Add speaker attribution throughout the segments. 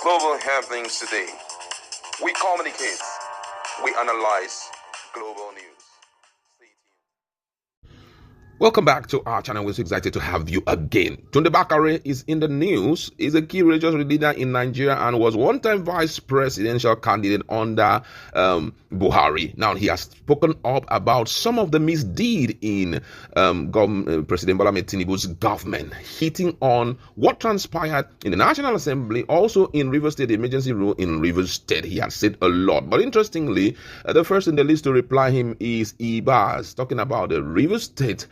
Speaker 1: Global happenings today. We communicate. We analyze global news.
Speaker 2: Welcome back to our channel. We're so excited to have you again. Tunde Bakare is in the news. He's a key religious leader in Nigeria and was one-time vice presidential candidate under Buhari. Now, he has spoken up about some of the misdeed in President Bola Ahmed Tinubu's government, hitting on what transpired in the National Assembly, also in Rivers State, the emergency rule in Rivers State. He has said a lot. But interestingly, the first in the list to reply him is Ibas, talking about the Rivers State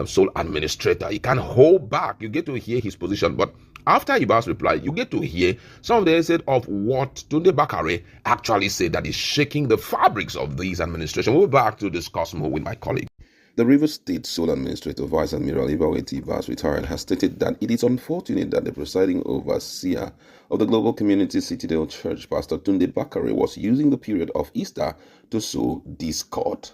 Speaker 2: sole administrator. He can't hold back. You get to hear his position, but after Ibas replied, you get to hear some of the essence of what Tunde Bakare actually said that is shaking the fabrics of this administration. We'll be back to discuss more with my colleague.
Speaker 3: The Rivers State Sole Administrator Vice Admiral Ibas, retired, has stated that it is unfortunate that the presiding overseer of the Global Community Citadel Church, Pastor Tunde Bakare, was using the period of Easter to sow discord.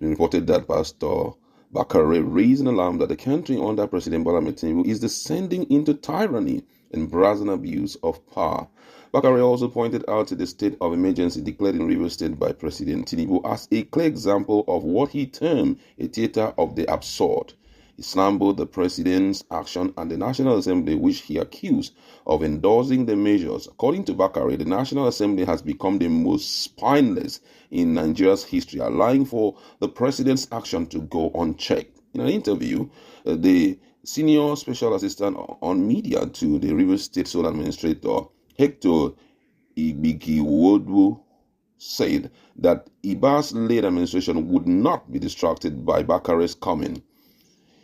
Speaker 3: It reported that Pastor Bakare raised an alarm that the country under President Bola Ahmed Tinubu is descending into tyranny and brazen abuse of power. Bakare also pointed out the state of emergency declared in Rivers State by President Tinubu as a clear example of what he termed a theater of the absurd. He slammed both the president's action and the National Assembly, which he accused of endorsing the measures. According to Bakare, the National Assembly has become the most spineless in Nigeria's history, allowing for the president's action to go unchecked. In an interview, the senior special assistant on media to the Rivers State Sole Administrator, Hector Ibikiwodu, said that Ibas' late administration would not be distracted by Bakare's comment.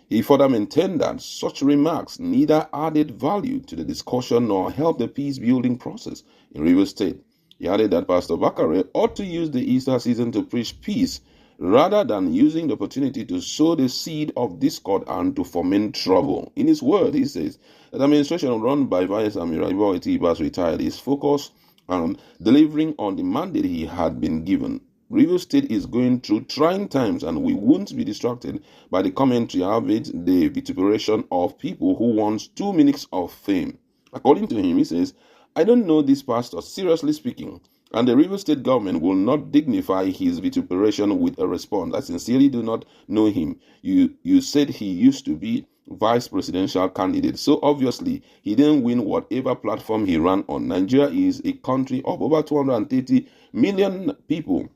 Speaker 3: He further maintained that such remarks neither added value to the discussion nor helped the peace-building process in Rivers State. He added that Pastor Bakare ought to use the Easter season to preach peace rather than using the opportunity to sow the seed of discord and to foment trouble. In his word, he says that the administration run by Vice Admiral Ibas, retired, is focused on delivering on the mandate he had been given. Rivers State is going through trying times, and we won't be distracted by the commentary amid the vituperation of people who want 2 minutes of fame. According to him, he says, I don't know this pastor, seriously speaking, and the Rivers State government will not dignify his vituperation with a response. I sincerely do not know him. You said he used to be vice presidential candidate, so obviously he didn't win whatever platform he ran on. Nigeria is a country of over 230 million people.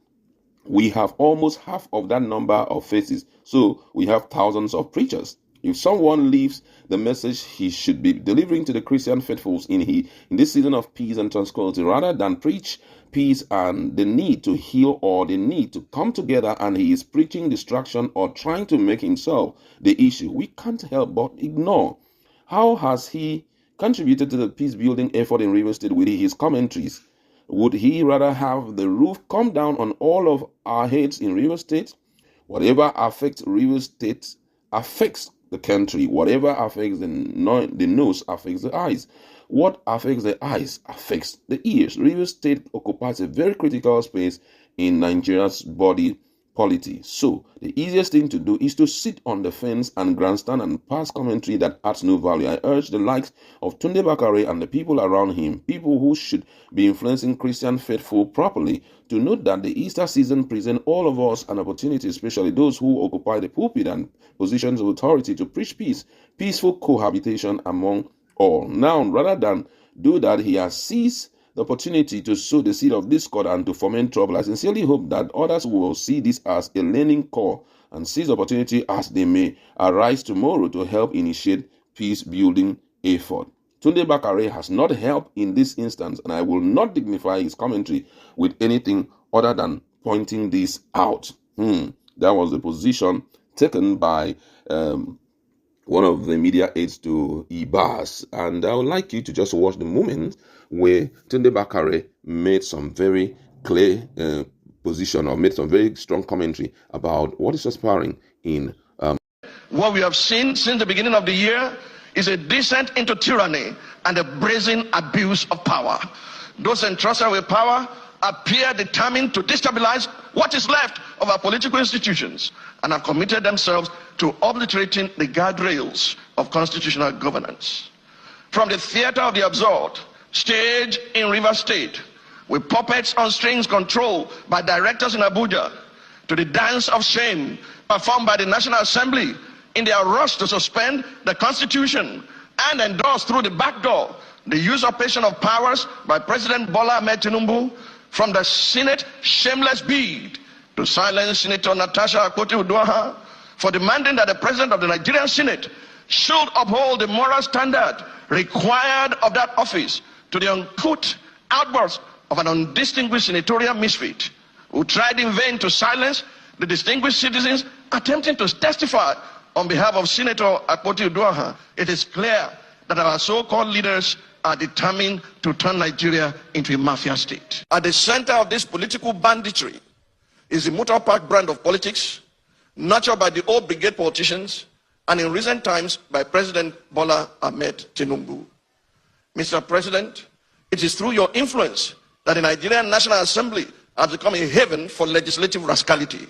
Speaker 3: We have almost half of that number of faces, so we have thousands of preachers. If someone leaves the message he should be delivering to the Christian faithfuls in this season of peace and tranquility, rather than preach peace and the need to heal or the need to come together, and he is preaching distraction or trying to make himself the issue, we can't help but ignore. How has he contributed to the peace-building effort in Rivers State with his commentaries? Would he rather have the roof come down on all of our heads in Rivers State? Whatever affects Rivers State affects the country. Whatever affects the nose affects the eyes. What affects the eyes affects the ears. Rivers State occupies a very critical space in Nigeria's body polity. So the easiest thing to do is to sit on the fence and grandstand and pass commentary that adds no value. I urge the likes of Tunde Bakare and the people around him, people who should be influencing Christian faithful properly, to note that the Easter season presents all of us an opportunity, especially those who occupy the pulpit and positions of authority, to preach peace, peaceful cohabitation among all. Now, rather than do that, he has seized the opportunity to sow the seed of discord and to foment trouble. I sincerely hope that others will see this as a learning call and seize the opportunity as they may arise tomorrow to help initiate peace-building effort. Tunde Bakare has not helped in this instance, and I will not dignify his commentary with anything other than pointing this out. That was the position taken by one of the media aides to Ibas, and I would like you to just watch the moment where Tunde Bakare made some very clear position, or made some very strong commentary about what is aspiring in
Speaker 4: what we have seen since the beginning of the year is a descent into tyranny and a brazen abuse of power. Those entrusted with power appear determined to destabilize what is left of our political institutions and have committed themselves to obliterating the guardrails of constitutional governance. From the theater of the absurd, staged in Rivers State, with puppets on strings controlled by directors in Abuja, to the dance of shame performed by the National Assembly in their rush to suspend the Constitution and endorse through the back door the usurpation of powers by President Bola Ahmed Tinubu, from the Senate shameless bid to silence Senator Natasha Akpoti-Uduaghan for demanding that the President of the Nigerian Senate should uphold the moral standard required of that office, to the uncouth outburst of an undistinguished senatorial misfit who tried in vain to silence the distinguished citizens attempting to testify on behalf of Senator Akpoti-Uduaghan. It is clear that our so-called leaders are determined to turn Nigeria into a mafia state. At the center of this political banditry is the motor park brand of politics, nurtured by the old brigade politicians, and in recent times by President Bola Ahmed Tinubu. Mr. President, it is through your influence that the Nigerian National Assembly has become a haven for legislative rascality.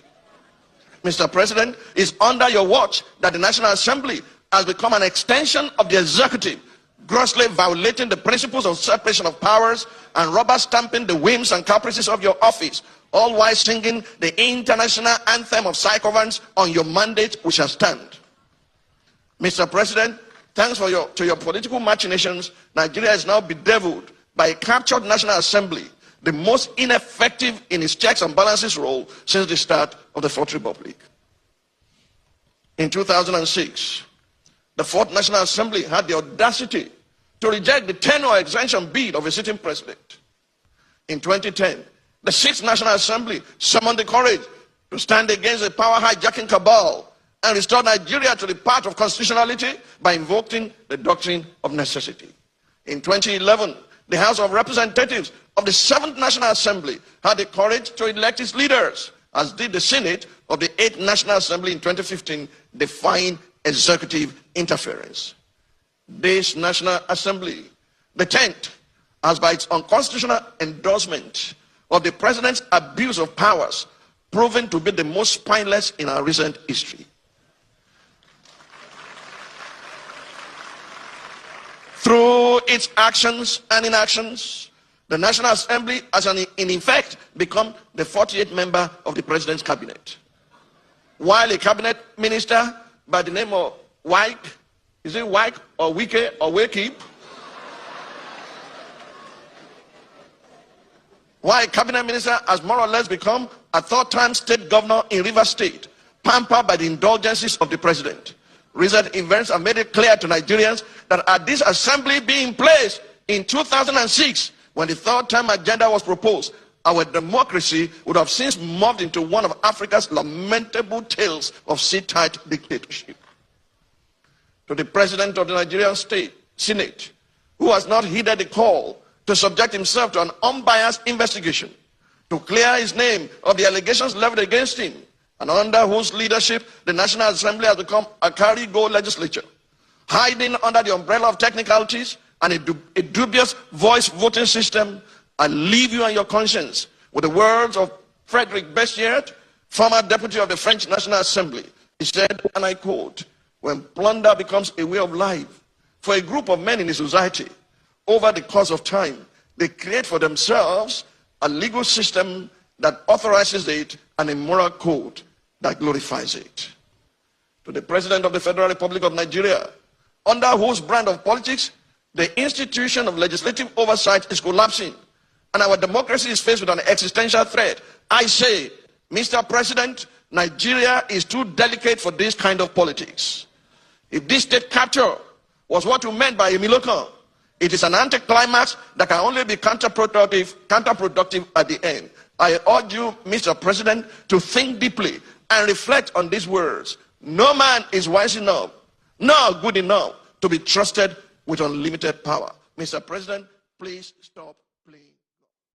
Speaker 4: Mr. President, it's under your watch that the National Assembly has become an extension of the executive, grossly violating the principles of separation of powers and rubber stamping the whims and caprices of your office, all while singing the international anthem of sycophants on your mandate we shall stand. Mr. President, thanks to your political machinations, Nigeria is now bedeviled by a captured National Assembly, the most ineffective in its checks and balances role since the start of the Fourth Republic. In 2006, the Fourth National Assembly had the audacity to reject the tenure extension bid of a sitting president. In 2010, the Sixth National Assembly summoned the courage to stand against the power hijacking cabal and restore Nigeria to the path of constitutionality by invoking the doctrine of necessity. In 2011, the House of Representatives of the Seventh National Assembly had the courage to elect its leaders, as did the Senate of the Eighth National Assembly in 2015, defying executive interference. This National Assembly, the 10th, has by its unconstitutional endorsement of the President's abuse of powers proven to be the most spineless in our recent history. Through its actions and inactions, the National Assembly has in effect become the 48th member of the President's cabinet. While a cabinet minister by the name of Wike, is it Wike or Wike or Wakeep? While a cabinet minister has more or less become a third-time state governor in Rivers State, pampered by the indulgences of the President. Recent events have made it clear to Nigerians that had this assembly been in place in 2006, when the third-term agenda was proposed, our democracy would have since morphed into one of Africa's lamentable tales of sit-tight dictatorship. To the President of the Nigerian Senate, who has not heeded the call to subject himself to an unbiased investigation, to clear his name of the allegations leveled against him, and under whose leadership the National Assembly has become a carry-go legislature, hiding under the umbrella of technicalities and a dubious voice voting system, I leave you and your conscience with the words of Frederic Bessières, former deputy of the French National Assembly. He said, and I quote, "When plunder becomes a way of life for a group of men in a society, over the course of time, they create for themselves a legal system that authorizes it and a moral code that glorifies it." To the President of the Federal Republic of Nigeria, under whose brand of politics the institution of legislative oversight is collapsing and our democracy is faced with an existential threat, I say, Mr. President, Nigeria is too delicate for this kind of politics. If this state capture was what you meant by a Milokan, it is an anticlimax that can only be counterproductive at the end. I urge you, Mr. President, to think deeply and reflect on these words. No man is wise enough, nor good enough to be trusted with unlimited power. Mr. President, please stop.